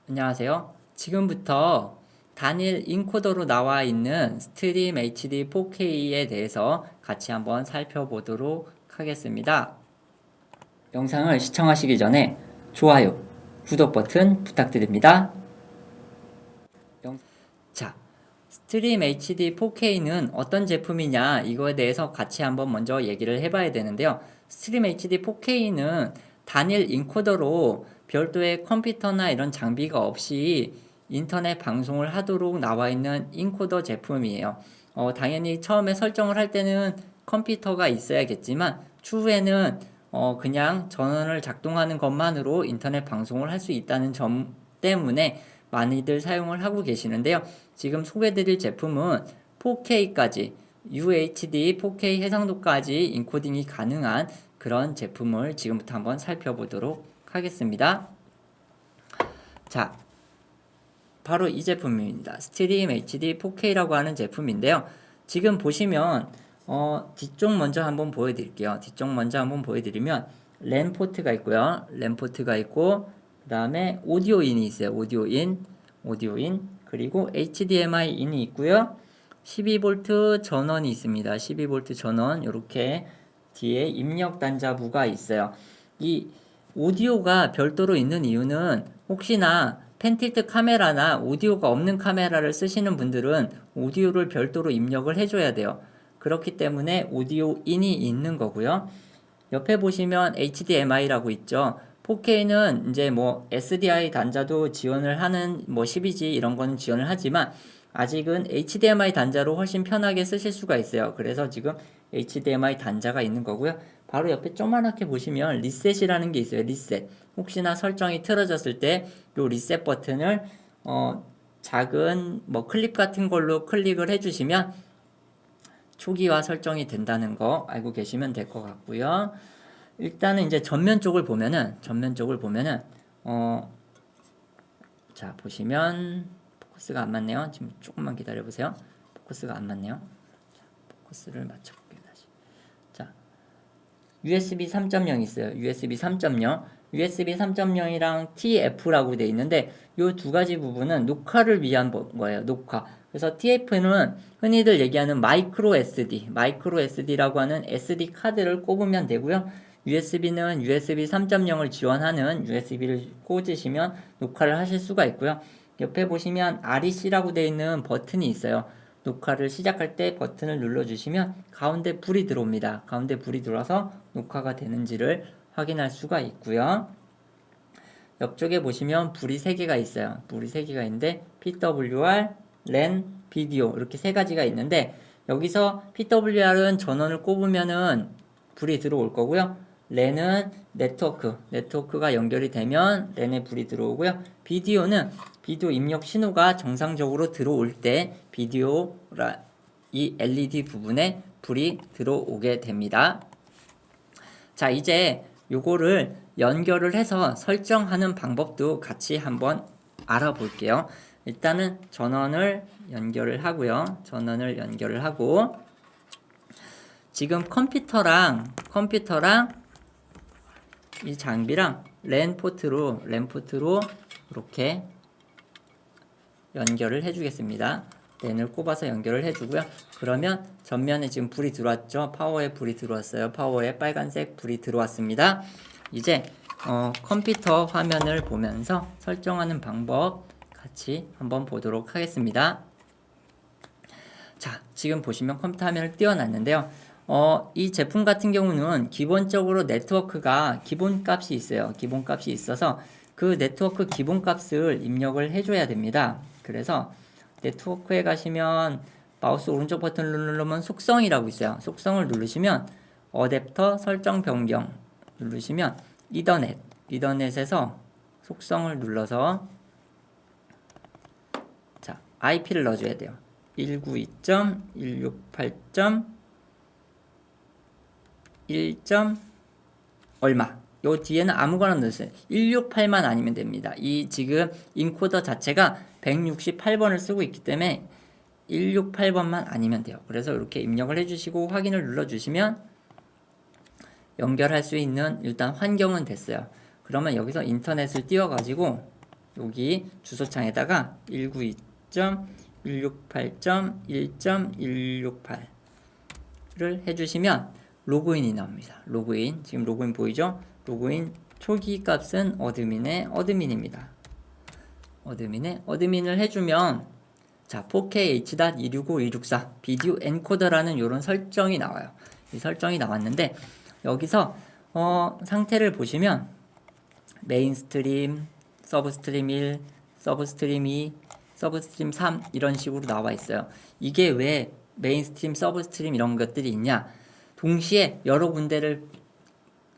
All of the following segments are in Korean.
안녕하세요. 지금부터 단일 인코더로 나와 있는 스트림 HD 4K에 대해서 같이 한번 살펴보도록 하겠습니다. 영상을 시청하시기 전에 좋아요, 구독 버튼 부탁드립니다. 자, 스트림 HD 4K는 어떤 제품이냐 이거에 대해서 같이 한번 먼저 얘기를 해봐야 되는데요. 스트림 HD 4K는 단일 인코더로 별도의 컴퓨터나 이런 장비가 없이 인터넷 방송을 하도록 나와 있는 인코더 제품이에요. 당연히 처음에 설정을 할 때는 컴퓨터가 있어야겠지만 추후에는 그냥 전원을 작동하는 것만으로 인터넷 방송을 할 수 있다는 점 때문에 많이들 사용을 하고 계시는데요. 지금 소개드릴 제품은 4K까지 UHD 4K 해상도까지 인코딩이 가능한 그런 제품을 지금부터 한번 살펴보도록 하겠습니다. 자, 바로 이 제품입니다. 스트림 HD 4K라고 하는 제품인데요. 지금 보시면 뒤쪽 먼저 한번 보여드릴게요. 뒤쪽 먼저 한번 보여드리면 랜 포트가 있고요. 랜 포트가 있고 그 다음에 오디오 인이 있어요. 오디오 인 그리고 HDMI 인이 있고요. 12V 전원이 있습니다. 12V 전원 이렇게 뒤에 입력 단자부가 있어요. 이 오디오가 별도로 있는 이유는 혹시나 펜틸트 카메라나 오디오가 없는 카메라를 쓰시는 분들은 오디오를 별도로 입력을 해줘야 돼요. 그렇기 때문에 오디오 인이 있는 거고요. 옆에 보시면 HDMI라고 있죠. 4K는 이제 뭐 SDI 단자도 지원을 하는 뭐 12G 이런 거는 지원을 하지만 아직은 HDMI 단자로 훨씬 편하게 쓰실 수가 있어요. 그래서 지금 HDMI 단자가 있는 거고요. 바로 옆에 조그맣게 보시면 리셋이라는 게 있어요. 리셋. 혹시나 설정이 틀어졌을 때 이 리셋 버튼을 작은 뭐 클립 같은 걸로 클릭을 해주시면 초기화 설정이 된다는 거 알고 계시면 될 것 같고요. 일단은 이제 전면 쪽을 보면은 자 보시면 포커스가 안 맞네요. 지금 조금만 기다려 보세요. 포커스가 안 맞네요. 자, 포커스를 맞춰볼게요 다시. 자 USB 3.0 있어요. USB 3.0 USB 3.0이랑 TF라고 돼 있는데 이 두 가지 부분은 녹화를 위한 거예요. 녹화. 그래서 TF는 흔히들 얘기하는 마이크로 SD라고 하는 SD 카드를 꼽으면 되고요. USB는 USB 3.0을 지원하는 USB를 꽂으시면 녹화를 하실 수가 있고요. 옆에 보시면 REC라고 되어 있는 버튼이 있어요. 녹화를 시작할 때 버튼을 눌러주시면 가운데 불이 들어옵니다. 가운데 불이 들어와서 녹화가 되는지를 확인할 수가 있고요. 옆쪽에 보시면 불이 3개가 있어요. 불이 3개가 있는데 PWR, LAN, 비디오 이렇게 3가지가 있는데 여기서 PWR은 전원을 꼽으면은 불이 들어올 거고요. 랜은 네트워크가 연결이 되면 랜에 불이 들어오고요. 비디오는 비디오 입력 신호가 정상적으로 들어올 때 이 LED 부분에 불이 들어오게 됩니다. 자, 이제 요거를 연결을 해서 설정하는 방법도 같이 한번 알아볼게요. 일단은 전원을 연결을 하고요. 지금 컴퓨터랑 이 장비랑 랜 포트로 이렇게 연결을 해주겠습니다. 랜을 꼽아서 연결을 해주고요. 그러면 전면에 지금 불이 들어왔죠. 파워에 불이 들어왔어요. 파워에 빨간색 불이 들어왔습니다. 이제 컴퓨터 화면을 보면서 설정하는 방법 같이 한번 보도록 하겠습니다. 자, 지금 보시면 컴퓨터 화면을 띄워놨는데요. 이 제품 같은 경우는 기본적으로 네트워크가 기본값이 있어요. 기본값이 있어서 그 네트워크 기본값을 입력을 해줘야 됩니다. 그래서 네트워크에 가시면 마우스 오른쪽 버튼을 누르면 속성이라고 있어요. 속성을 누르시면 어댑터 설정 변경 누르시면 이더넷에서 속성을 눌러서 자, IP를 넣어줘야 돼요. 192.168.1. 얼마 요 뒤에는 아무거나 넣으세요. 168만 아니면 됩니다. 이 지금 인코더 자체가 168번을 쓰고 있기 때문에 168번만 아니면 돼요. 그래서 이렇게 입력을 해주시고 확인을 눌러주시면 연결할 수 있는 일단 환경은 됐어요. 그러면 여기서 인터넷을 띄워가지고 여기 주소창에다가 192.168.1.168를 해주시면 로그인이 나옵니다. 로그인, 지금 로그인 보이죠? 로그인 초기 값은 어드민의 어드민입니다. 어드민을 해주면 자 4K H.265.264 비디오 엔코더라는 이런 설정이 나와요. 이 설정이 나왔는데 여기서 상태를 보시면 메인 스트림, 서브스트림 1, 서브스트림 2, 서브스트림 3 이런 식으로 나와 있어요. 이게 왜 메인 스트림, 서브스트림 이런 것들이 있냐? 동시에 여러 군데를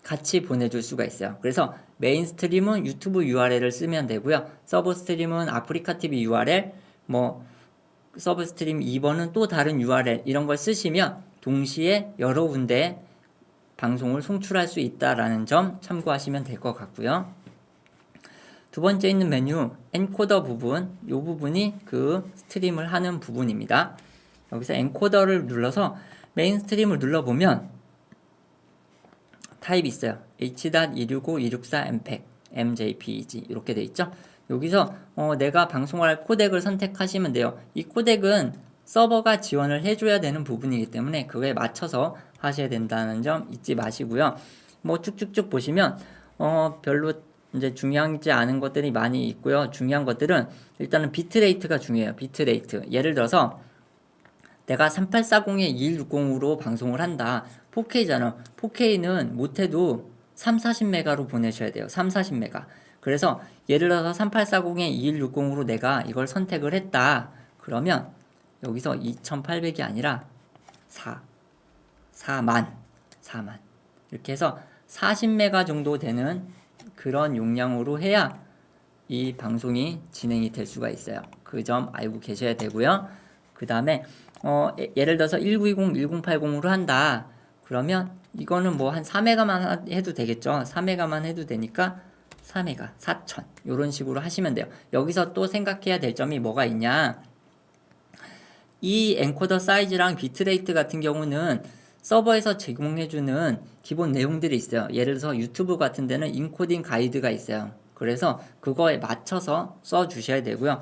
같이 보내줄 수가 있어요. 그래서 메인 스트림은 유튜브 URL을 쓰면 되고요. 서브 스트림은 아프리카 TV URL, 서브 스트림 2번은 또 다른 URL 이런 걸 쓰시면 동시에 여러 군데 방송을 송출할 수 있다라는 점 참고하시면 될 것 같고요. 두 번째 있는 메뉴 엔코더 부분, 이 부분이 그 스트림을 하는 부분입니다. 여기서 엔코더를 눌러서 메인 스트림을 눌러보면 타입이 있어요. H.265.264 MJPEG 이렇게 돼 있죠. 여기서 내가 방송할 코덱을 선택하시면 돼요. 이 코덱은 서버가 지원을 해줘야 되는 부분이기 때문에 그거에 맞춰서 하셔야 된다는 점 잊지 마시고요. 쭉쭉쭉 보시면 별로 이제 중요하지 않은 것들이 많이 있고요. 중요한 것들은 일단은 비트레이트가 중요해요. 비트레이트. 예를 들어서 내가 3840에 2160으로 방송을 한다. 4K잖아. 4K는 못해도 340메가로 보내셔야 돼요. 340메가. 그래서 예를 들어서 3840에 2160으로 내가 이걸 선택을 했다. 그러면 여기서 2800이 아니라 4만 이렇게 해서 40메가 정도 되는 그런 용량으로 해야 이 방송이 진행이 될 수가 있어요. 그 점 알고 계셔야 되고요. 그 다음에 예를 들어서 1920, 1080으로 한다. 그러면 이거는 한 4메가만 해도 되겠죠. 4메가만 해도 되니까 4메가, 4000 이런 식으로 하시면 돼요. 여기서 또 생각해야 될 점이 뭐가 있냐. 이 엔코더 사이즈랑 비트레이트 같은 경우는 서버에서 제공해주는 기본 내용들이 있어요. 예를 들어서 유튜브 같은 데는 인코딩 가이드가 있어요. 그래서 그거에 맞춰서 써주셔야 되고요.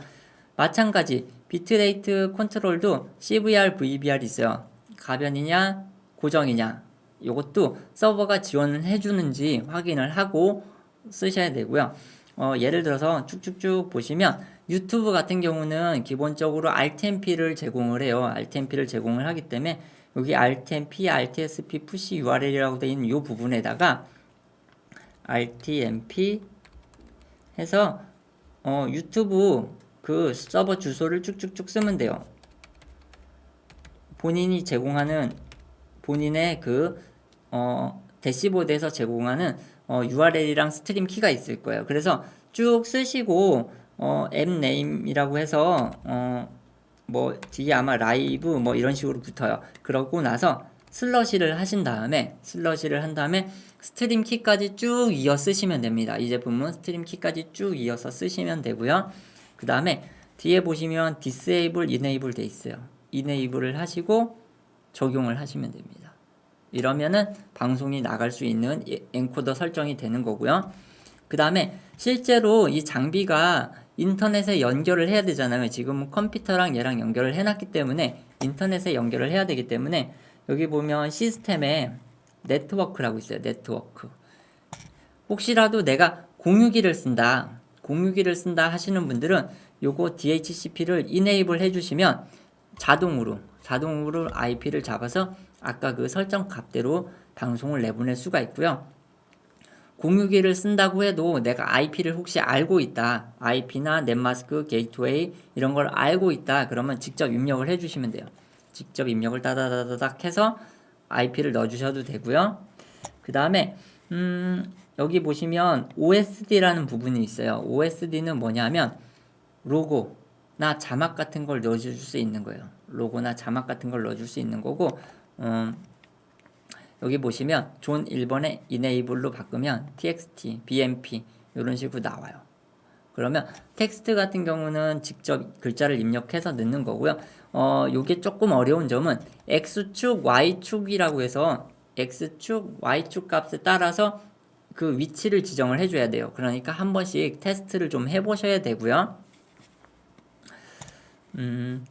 마찬가지 비트레이트 컨트롤도 CVR, VBR 있어요. 가변이냐 고정이냐 이것도 서버가 지원을 해주는지 확인을 하고 쓰셔야 되고요. 예를 들어서 쭉쭉쭉 보시면 유튜브 같은 경우는 기본적으로 RTMP를 제공을 해요. RTMP를 제공을 하기 때문에 여기 RTMP, RTSP, 푸시 URL이라고 되어 있는 이 부분에다가 RTMP 해서 유튜브 그 서버 주소를 쭉쭉쭉 쓰면 돼요. 본인이 제공하는 본인의 그 대시보드에서 제공하는 URL이랑 스트림 키가 있을 거예요. 그래서 쭉 쓰시고 앱 네임이라고 해서 뒤에 아마 라이브 이런 식으로 붙어요. 그러고 나서 슬러시를 한 다음에 스트림 키까지 쭉 이어 쓰시면 됩니다. 이 제품은 스트림 키까지 쭉 이어서 쓰시면 되고요. 그 다음에 뒤에 보시면 disable, enable 돼 있어요. enable을 하시고 적용을 하시면 됩니다. 이러면은 방송이 나갈 수 있는 엔코더 설정이 되는 거고요. 그 다음에 실제로 이 장비가 인터넷에 연결을 해야 되잖아요. 지금은 컴퓨터랑 얘랑 연결을 해놨기 때문에 인터넷에 연결을 해야 되기 때문에 여기 보면 시스템에 네트워크라고 있어요. 네트워크. 혹시라도 내가 공유기를 쓴다 하시는 분들은 요거 DHCP를 enable 해주시면 자동으로 IP를 잡아서 아까 그 설정 값대로 방송을 내보낼 수가 있고요. 공유기를 쓴다고 해도 내가 IP를 혹시 알고 있다. IP나 넷마스크, 게이트웨이 이런 걸 알고 있다. 그러면 직접 입력을 해주시면 돼요. 직접 입력을 따다다닥 해서 IP를 넣어주셔도 되고요. 그 다음에 여기 보시면 OSD라는 부분이 있어요. OSD는 뭐냐면 로고나 자막 같은 걸 넣어줄 수 있는 거예요. 로고나 자막 같은 걸 넣어줄 수 있는 거고 여기 보시면 존 1번에 enable로 바꾸면 txt, bmp 이런 식으로 나와요. 그러면 텍스트 같은 경우는 직접 글자를 입력해서 넣는 거고요. 요게 조금 어려운 점은 X축, Y축이라고 해서 X축, Y축 값에 따라서 그 위치를 지정을 해줘야 돼요. 그러니까 한 번씩 테스트를 좀 해보셔야 되고요. 그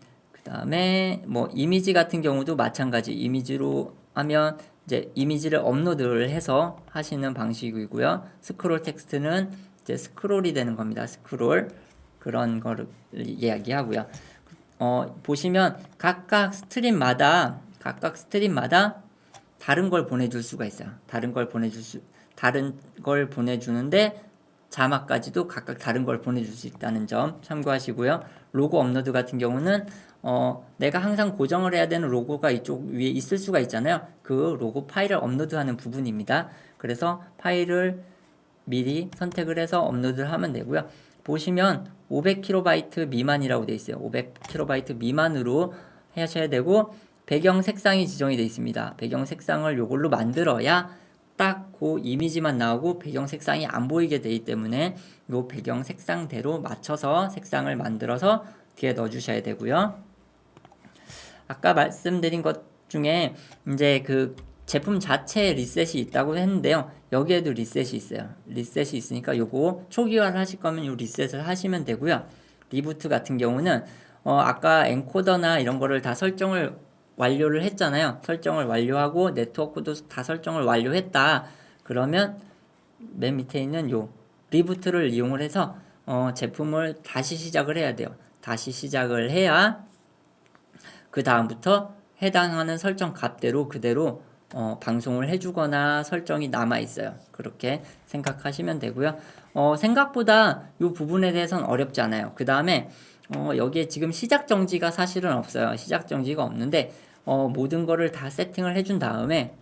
다음에 뭐 이미지 같은 경우도 마찬가지. 이미지로 하면 이제 이미지를 업로드를 해서 하시는 방식이고요. 스크롤 텍스트는 이제 스크롤이 되는 겁니다. 스크롤 그런 거를 이야기하고요. 보시면 각각 스트림마다 다른 걸 보내줄 수가 있어요. 다른 걸 보내주는데 자막까지도 각각 다른 걸 보내줄 수 있다는 점 참고하시고요. 로고 업로드 같은 경우는 내가 항상 고정을 해야 되는 로고가 이쪽 위에 있을 수가 있잖아요. 그 로고 파일을 업로드하는 부분입니다. 그래서 파일을 미리 선택을 해서 업로드를 하면 되고요. 보시면 500KB 미만이라고 되어 있어요. 500KB 미만으로 하셔야 되고 배경 색상이 지정이 되어 있습니다. 배경 색상을 요걸로 만들어야 딱 그 이미지만 나오고 배경 색상이 안 보이게 되기 때문에 요 배경 색상대로 맞춰서 색상을 만들어서 뒤에 넣어주셔야 되고요. 아까 말씀드린 것 중에 이제 그 제품 자체에 리셋이 있다고 했는데요. 여기에도 리셋이 있어요. 리셋이 있으니까 요거 초기화를 하실 거면 요 리셋을 하시면 되고요. 리부트 같은 경우는 아까 엔코더나 이런 거를 다 설정을 완료를 했잖아요. 설정을 완료하고 네트워크도 다 설정을 완료했다. 그러면 맨 밑에 있는 요 리부트를 이용을 해서 제품을 다시 시작을 해야 돼요. 다시 시작을 해야 그 다음부터 해당하는 설정 값대로 그대로 방송을 해주거나 설정이 남아 있어요. 그렇게 생각하시면 되고요. 생각보다 이 부분에 대해서는 어렵지 않아요. 그 다음에 여기에 지금 시작 정지가 사실은 없어요. 시작 정지가 없는데 모든 거를 다 세팅을 해준 다음에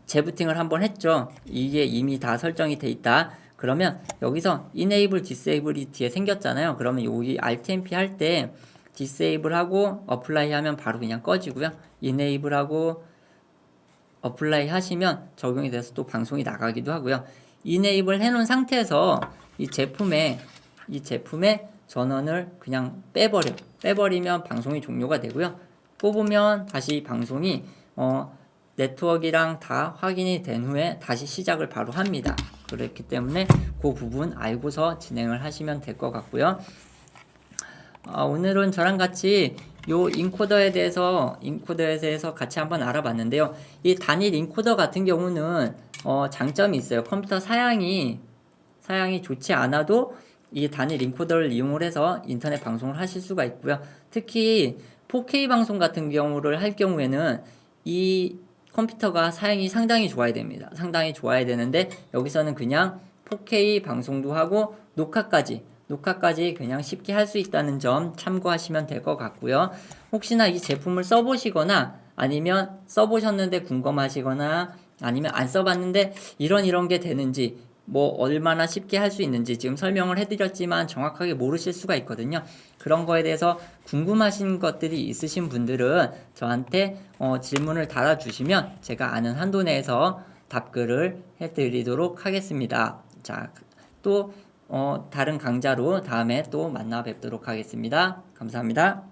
재부팅을 한번 했죠. 이게 이미 다 설정이 돼 있다. 그러면 여기서 enable disable이 뒤에 생겼잖아요. 그러면 여기 alt-mp 할 때 disable 하고 apply 하면 바로 그냥 꺼지고요. enable 하고 apply 하시면 적용이 돼서 또 방송이 나가기도 하고요. enable 해놓은 상태에서 이 제품의 전원을 그냥 빼버리면 방송이 종료가 되고요. 뽑으면 다시 방송이 네트워크랑 다 확인이 된 후에 다시 시작을 바로 합니다. 그렇기 때문에 그 부분 알고서 진행을 하시면 될 것 같고요. 오늘은 저랑 같이 요 인코더에 대해서 같이 한번 알아봤는데요. 이 단일 인코더 같은 경우는 장점이 있어요. 컴퓨터 사양이 좋지 않아도 이 단일 인코더를 이용을 해서 인터넷 방송을 하실 수가 있고요. 특히 4K 방송 같은 경우를 할 경우에는 이 컴퓨터가 사양이 상당히 좋아야 됩니다. 상당히 좋아야 되는데 여기서는 그냥 4K 방송도 하고 녹화까지 그냥 쉽게 할 수 있다는 점 참고하시면 될 것 같고요. 혹시나 이 제품을 써보시거나 아니면 써보셨는데 궁금하시거나 아니면 안 써봤는데 이런 게 되는지 뭐 얼마나 쉽게 할 수 있는지 지금 설명을 해드렸지만 정확하게 모르실 수가 있거든요. 그런 거에 대해서 궁금하신 것들이 있으신 분들은 저한테 질문을 달아주시면 제가 아는 한도 내에서 답글을 해드리도록 하겠습니다. 자, 또 다른 강좌로 다음에 또 만나 뵙도록 하겠습니다. 감사합니다.